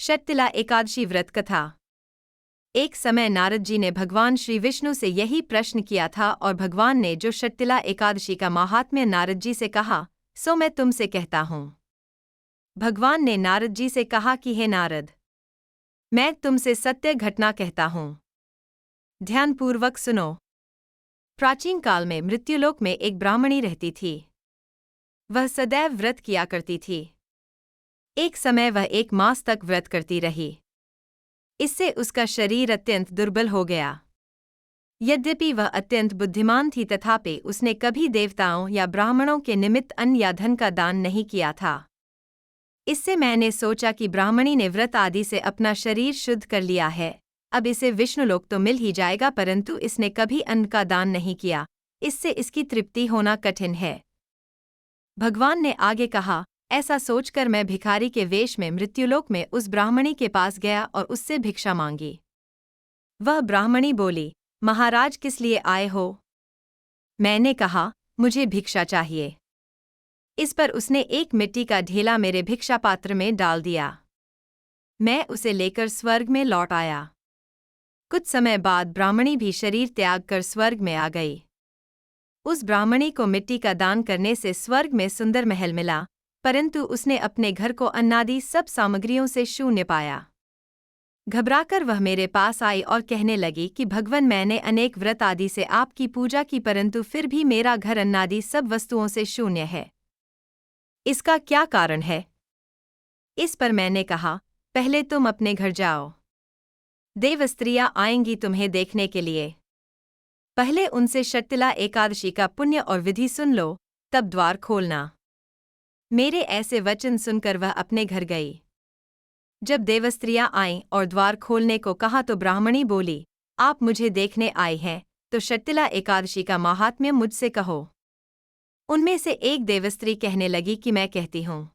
षटतिला एकादशी व्रत कथा। एक समय नारद जी ने भगवान श्री विष्णु से यही प्रश्न किया था और भगवान ने जो षटतिला एकादशी का माहात्म्य नारद जी से कहा, सो मैं तुमसे कहता हूँ। भगवान ने नारद जी से कहा कि हे नारद, मैं तुमसे सत्य घटना कहता हूँ। ध्यानपूर्वक सुनो। प्राचीन काल में मृत्युलोक में एक ब्राह्मणी रहती थी। वह सदैव व्रत किया करती थी। एक समय वह 1 मास तक व्रत करती रही। इससे उसका शरीर अत्यंत दुर्बल हो गया। यद्यपि वह अत्यंत बुद्धिमान थी तथापि उसने कभी देवताओं या ब्राह्मणों के निमित्त अन्न या धन का दान नहीं किया था। इससे मैंने सोचा कि ब्राह्मणी ने व्रत आदि से अपना शरीर शुद्ध कर लिया है, अब इसे विष्णुलोक तो मिल ही जाएगा, परंतु इसने कभी अन्न का दान नहीं किया, इससे इसकी तृप्ति होना कठिन है। भगवान ने आगे कहा, ऐसा सोचकर मैं भिखारी के वेश में मृत्युलोक में उस ब्राह्मणी के पास गया और उससे भिक्षा मांगी। वह ब्राह्मणी बोली, महाराज किस लिए आए हो? मैंने कहा, मुझे भिक्षा चाहिए। इस पर उसने एक मिट्टी का ढेला मेरे भिक्षा पात्र में डाल दिया। मैं उसे लेकर स्वर्ग में लौट आया। कुछ समय बाद ब्राह्मणी भी शरीर त्याग कर स्वर्ग में आ गई। उस ब्राह्मणी को मिट्टी का दान करने से स्वर्ग में सुंदर महल मिला, परंतु उसने अपने घर को अन्नादि सब सामग्रियों से शून्य पाया। घबराकर वह मेरे पास आई और कहने लगी कि भगवन, मैंने अनेक व्रत आदि से आपकी पूजा की, परंतु फिर भी मेरा घर अन्नादि सब वस्तुओं से शून्य है। इसका क्या कारण है? इस पर मैंने कहा, पहले तुम अपने घर जाओ। देवस्त्रियां आएंगी तुम्हें देखने के लिए। पहले उनसे षटतिला एकादशी का पुण्य और विधि सुन लो, तब द्वार खोलना। मेरे ऐसे वचन सुनकर वह अपने घर गई। जब देवस्त्रियां आईं और द्वार खोलने को कहा तो ब्राह्मणी बोली, आप मुझे देखने आई हैं, तो षटतिला एकादशी का माहात्म्य मुझसे कहो। उनमें से एक देवस्त्री कहने लगी कि मैं कहती हूँ।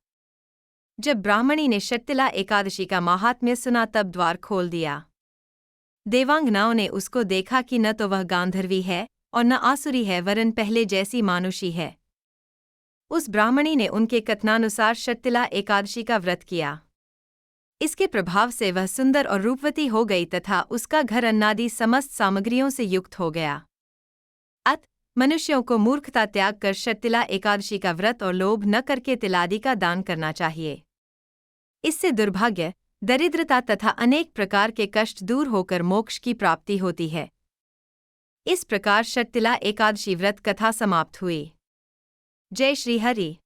जब ब्राह्मणी ने षटतिला एकादशी का माहात्म्य सुना तब द्वार खोल दिया। देवांगनाओं ने उसको देखा कि न तो वह गांधर्वी है और न आसुरी है, वरन पहले जैसी मानुषी है। उस ब्राह्मणी ने उनके कथनानुसार षटतिला एकादशी का व्रत किया। इसके प्रभाव से वह सुंदर और रूपवती हो गई तथा उसका घर अन्नादि समस्त सामग्रियों से युक्त हो गया। अत मनुष्यों को मूर्खता त्याग कर षटतिला एकादशी का व्रत और लोभ न करके तिलादि का दान करना चाहिए। इससे दुर्भाग्य, दरिद्रता तथा अनेक प्रकार के कष्ट दूर होकर मोक्ष की प्राप्ति होती है। इस प्रकार षटतिला एकादशी व्रत कथा समाप्त हुई। जय श्री हरि।